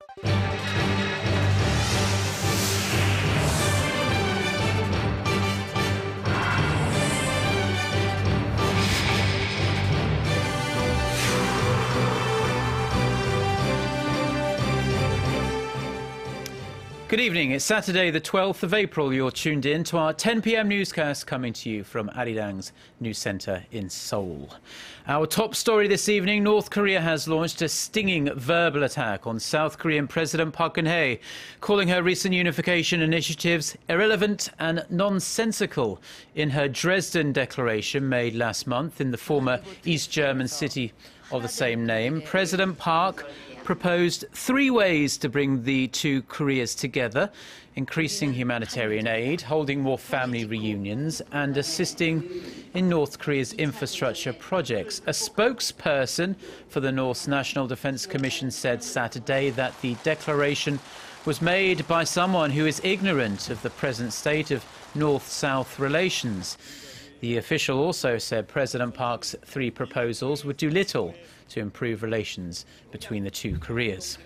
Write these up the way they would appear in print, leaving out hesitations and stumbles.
Good evening. It's Saturday, the 12th of April. You're tuned in to our 10 p.m. newscast coming to you from ARIRANG's news centre in Seoul. Our top story this evening, North Korea has launched a stinging verbal attack on South Korean President Park Geun-hye, calling her recent unification initiatives irrelevant and nonsensical. In her Dresden Declaration made last month in the former East German city of the same name, President Park proposed 3 ways to bring the two Koreas together: increasing humanitarian aid, holding more family reunions, and assisting in North Korea's infrastructure projects. A spokesperson for the North's National Defense Commission said Saturday that the declaration was made by someone who is ignorant of the present state of North-South relations. The official also said President Park's 3 proposals would do little to improve relations between the two Koreas.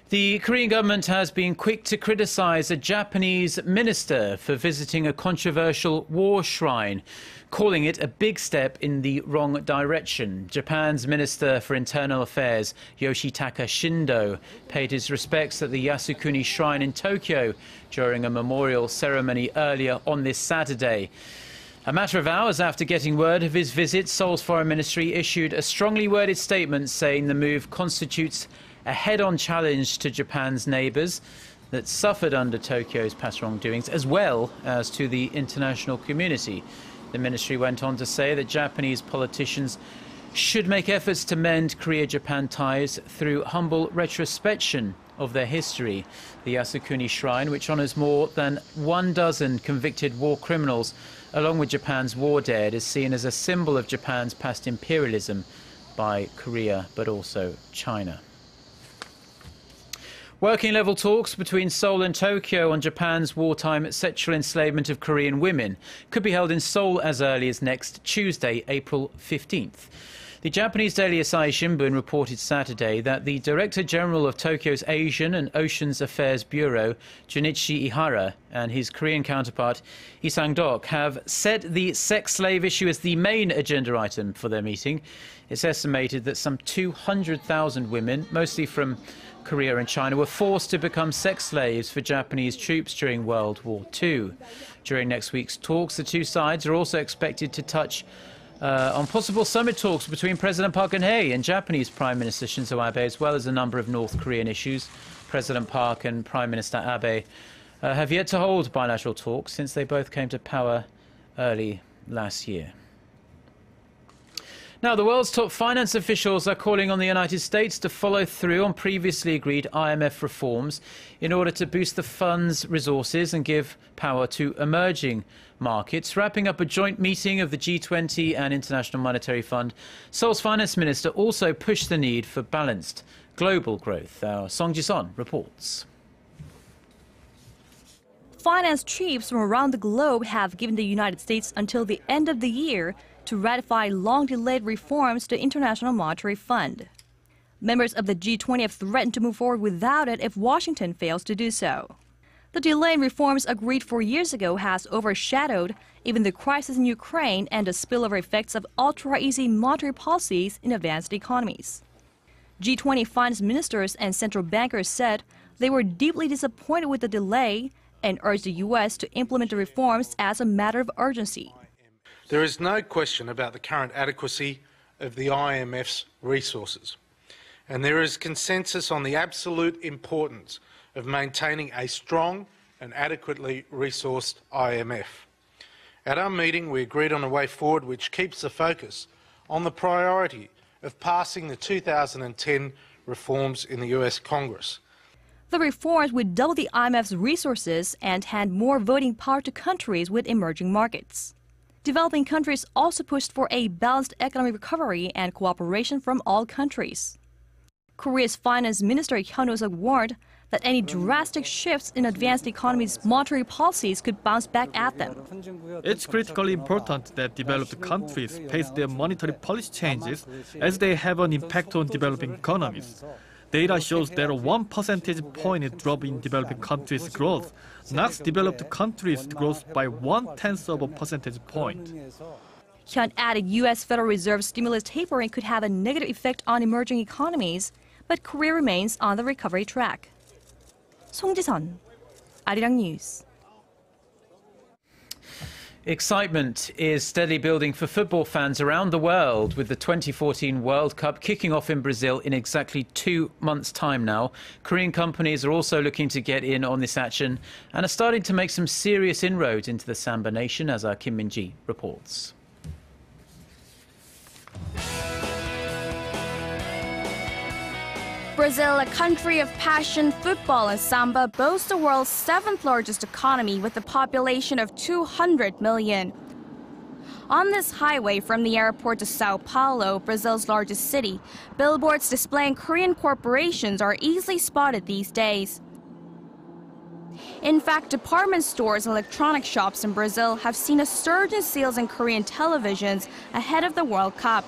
The Korean government has been quick to criticize a Japanese minister for visiting a controversial war shrine, calling it a big step in the wrong direction. Japan's Minister for Internal Affairs, Yoshitaka Shindo, paid his respects at the Yasukuni Shrine in Tokyo during a memorial ceremony earlier on this Saturday. A matter of hours after getting word of his visit, Seoul's foreign ministry issued a strongly worded statement saying the move constitutes a head-on challenge to Japan's neighbours that suffered under Tokyo's past wrongdoings, as well as to the international community. The ministry went on to say that Japanese politicians should make efforts to mend Korea-Japan ties through humble retrospection of their history. The Yasukuni Shrine, which honours more than 12 convicted war criminals, along with Japan's war dead, is seen as a symbol of Japan's past imperialism by Korea, but also China. Working-level talks between Seoul and Tokyo on Japan's wartime sexual enslavement of Korean women could be held in Seoul as early as next Tuesday, April 15th. The Japanese daily Asahi Shimbun reported Saturday that the Director General of Tokyo's Asian and Oceans Affairs Bureau, Junichi Ihara, and his Korean counterpart, Lee Sang-dok, have set the sex slave issue as the main agenda item for their meeting. It's estimated that some 200,000 women, mostly from Korea and China, were forced to become sex slaves for Japanese troops during World War II. During next week's talks, the two sides are also expected to touch on possible summit talks between President Park Geun-hye and Japanese Prime Minister Shinzo Abe, as well as a number of North Korean issues. President Park and Prime Minister Abe have yet to hold bilateral talks since they both came to power early last year. Now, the world's top finance officials are calling on the United States to follow through on previously agreed IMF reforms in order to boost the fund's resources and give power to emerging markets. Wrapping up a joint meeting of the G20 and International Monetary Fund, Seoul's finance minister also pushed the need for balanced global growth. Our Song Ji-son reports. Finance chiefs from around the globe have given the United States until the end of the year to ratify long-delayed reforms to the International Monetary Fund. Members of the G20 have threatened to move forward without it if Washington fails to do so. The delay in reforms agreed 4 years ago has overshadowed even the crisis in Ukraine and the spillover effects of ultra-easy monetary policies in advanced economies. G20 finance ministers and central bankers said they were deeply disappointed with the delay and urged the U.S. to implement the reforms as a matter of urgency. There is no question about the current adequacy of the IMF's resources, and there is consensus on the absolute importance of maintaining a strong and adequately resourced IMF. At our meeting, we agreed on a way forward which keeps the focus on the priority of passing the 2010 reforms in the US Congress. The reforms would double the IMF's resources and hand more voting power to countries with emerging markets. Developing countries also pushed for a balanced economic recovery and cooperation from all countries. Korea's finance minister Hyun-suk warned that any drastic shifts in advanced economies' monetary policies could bounce back at them. It's critically important that developed countries pace their monetary policy changes as they have an impact on developing economies. Data shows that a 1 percentage point drop in developing countries' growth knocks developed countries' growth by 0.1 of a percentage point. Hyun added U.S. Federal Reserve stimulus tapering could have a negative effect on emerging economies, but Korea remains on the recovery track. 송지선, 아리랑 뉴스. Excitement is steadily building for football fans around the world, with the 2014 World Cup kicking off in Brazil in exactly 2 months' time now. Korean companies are also looking to get in on this action and are starting to make some serious inroads into the Samba nation, as our Kim Min-ji reports. Brazil, a country of passion, football and samba, boasts the world's 7th largest economy with a population of 200 million. On this highway from the airport to Sao Paulo, Brazil's largest city, billboards displaying Korean corporations are easily spotted these days. In fact, department stores and electronic shops in Brazil have seen a surge in sales in Korean televisions ahead of the World Cup.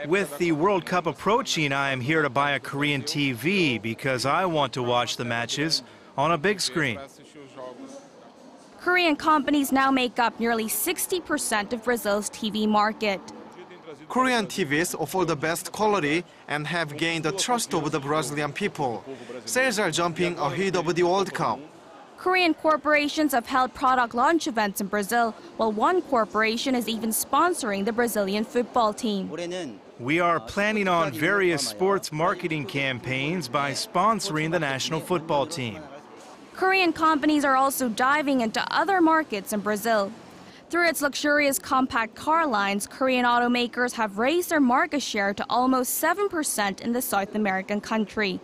With the World Cup approaching, I am here to buy a Korean TV because I want to watch the matches on a big screen. Korean companies now make up nearly 60% of Brazil's TV market. Korean TVs offer the best quality and have gained the trust of the Brazilian people. Sales are jumping ahead of the World Cup. Korean corporations have held product launch events in Brazil, while one corporation is even sponsoring the Brazilian football team. We are planning on various sports marketing campaigns by sponsoring the national football team. Korean companies are also diving into other markets in Brazil. Through its luxurious compact car lines, Korean automakers have raised their market share to almost 7% in the South American country.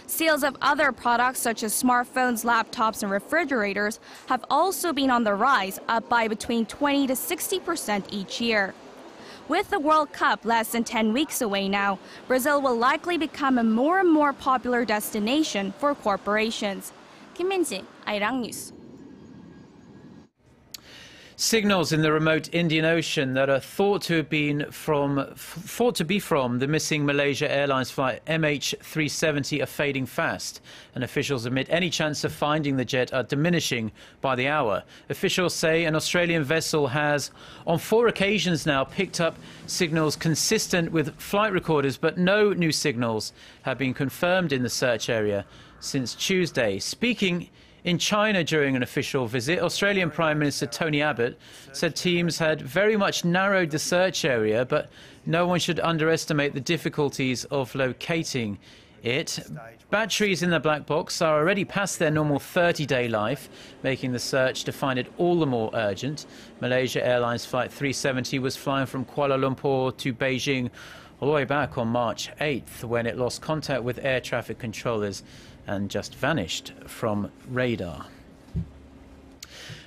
Sales of other products such as smartphones, laptops, and refrigerators have also been on the rise, up by between 20% to 60% each year. With the World Cup less than 10 weeks away now, Brazil will likely become a more and more popular destination for corporations. Kim Min-ji, ARIRANG NEWS. Signals in the remote Indian Ocean that are thought to be from the missing Malaysia Airlines flight MH370 are fading fast, and officials admit any chance of finding the jet are diminishing by the hour. Officials say an Australian vessel has, on 4 occasions now, picked up signals consistent with flight recorders, but no new signals have been confirmed in the search area since Tuesday. Speaking in China during an official visit, Australian Prime Minister Tony Abbott said teams had very much narrowed the search area, but no one should underestimate the difficulties of locating it. Batteries in the black box are already past their normal 30-day life, making the search to find it all the more urgent. Malaysia Airlines Flight 370 was flying from Kuala Lumpur to Beijing all the way back on March 8th when it lost contact with air traffic controllers and just vanished from radar.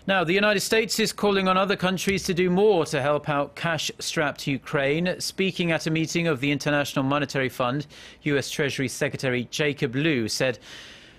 Now, the United States is calling on other countries to do more to help out cash-strapped Ukraine. Speaking at a meeting of the International Monetary Fund, U.S. Treasury Secretary Jacob Lew said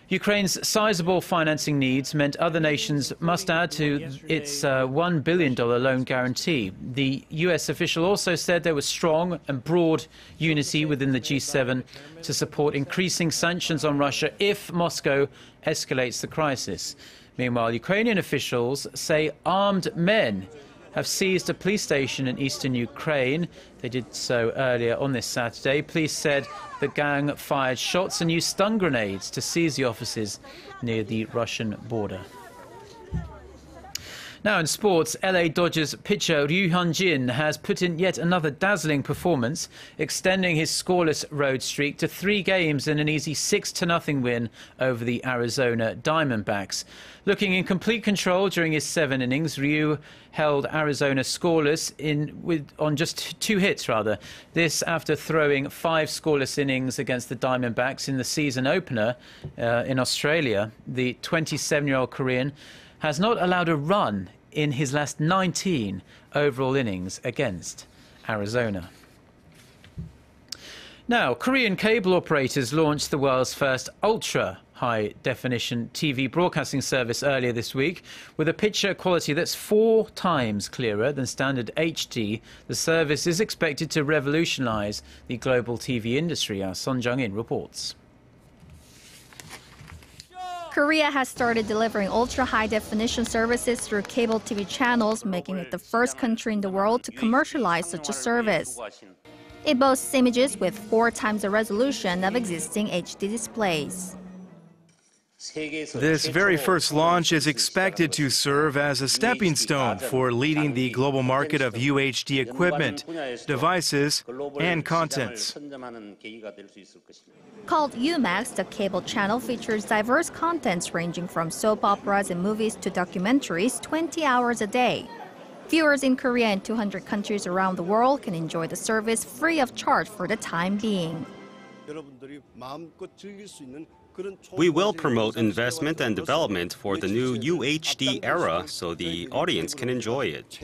Ukraine's sizable financing needs meant other nations must add to its $1 billion loan guarantee. The U.S. official also said there was strong and broad unity within the G7 to support increasing sanctions on Russia if Moscow escalates the crisis. Meanwhile, Ukrainian officials say armed men have seized a police station in eastern Ukraine. They did so earlier on this Saturday. Police said the gang fired shots and used stun grenades to seize the offices near the Russian border. Now in sports, LA Dodgers pitcher Hyunjin has put in yet another dazzling performance, extending his scoreless road streak to 3 games in an easy 6-0 win over the Arizona Diamondbacks. Looking in complete control during his 7 innings, Ryu held Arizona scoreless on just 2 hits. This after throwing 5 scoreless innings against the Diamondbacks in the season opener in Australia. The 27-year-old Korean has not allowed a run in his last 19 overall innings against Arizona. Now, Korean cable operators launched the world's first ultra-high-definition TV broadcasting service earlier this week. With a picture quality that's 4 times clearer than standard HD, the service is expected to revolutionize the global TV industry, as Son Jung-in reports. Korea has started delivering ultra-high-definition services through cable TV channels, making it the first country in the world to commercialize such a service. It boasts images with 4 times the resolution of existing HD displays. This very first launch is expected to serve as a stepping stone for leading the global market of UHD equipment, devices, and contents. Called UMAX, the cable channel features diverse contents ranging from soap operas and movies to documentaries 20 hours a day. Viewers in Korea and 200 countries around the world can enjoy the service free of charge for the time being. We will promote investment and development for the new UHD era so the audience can enjoy it.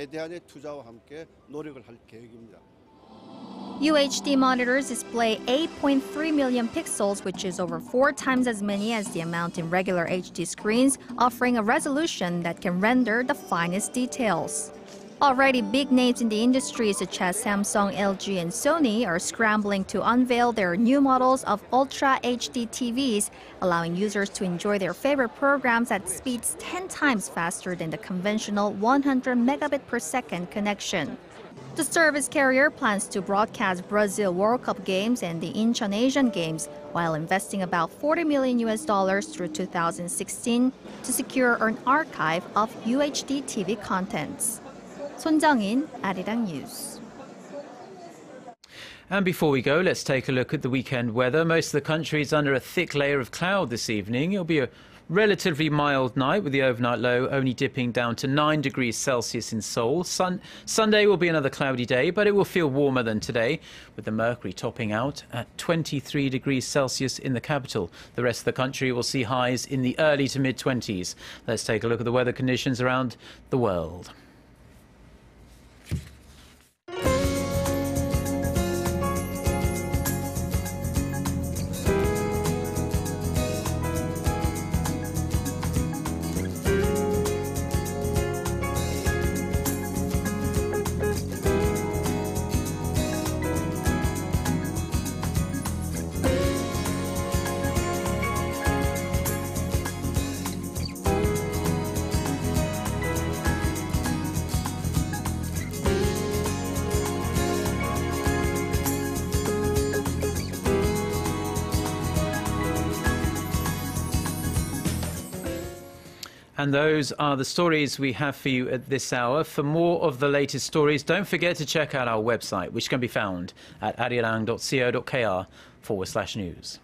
UHD monitors display 8.3 million pixels, which is over 4 times as many as the amount in regular HD screens, offering a resolution that can render the finest details. Already, big names in the industry such as Samsung, LG, and Sony are scrambling to unveil their new models of Ultra HD TVs, allowing users to enjoy their favorite programs at speeds 10 times faster than the conventional 100 megabit per second connection. The service carrier plans to broadcast Brazil World Cup games and the Incheon Asian Games, while investing about $40 million through 2016 to secure an archive of UHD TV contents. Son Jung-in, ARIRANG News. And before we go, let's take a look at the weekend weather. Most of the country is under a thick layer of cloud this evening. It'll be a relatively mild night with the overnight low only dipping down to 9 degrees Celsius in Seoul. Sunday will be another cloudy day, but it will feel warmer than today, with the mercury topping out at 23 degrees Celsius in the capital. The rest of the country will see highs in the early to mid-20s. Let's take a look at the weather conditions around the world. And those are the stories we have for you at this hour. For more of the latest stories, don't forget to check out our website, which can be found at arirang.co.kr/news.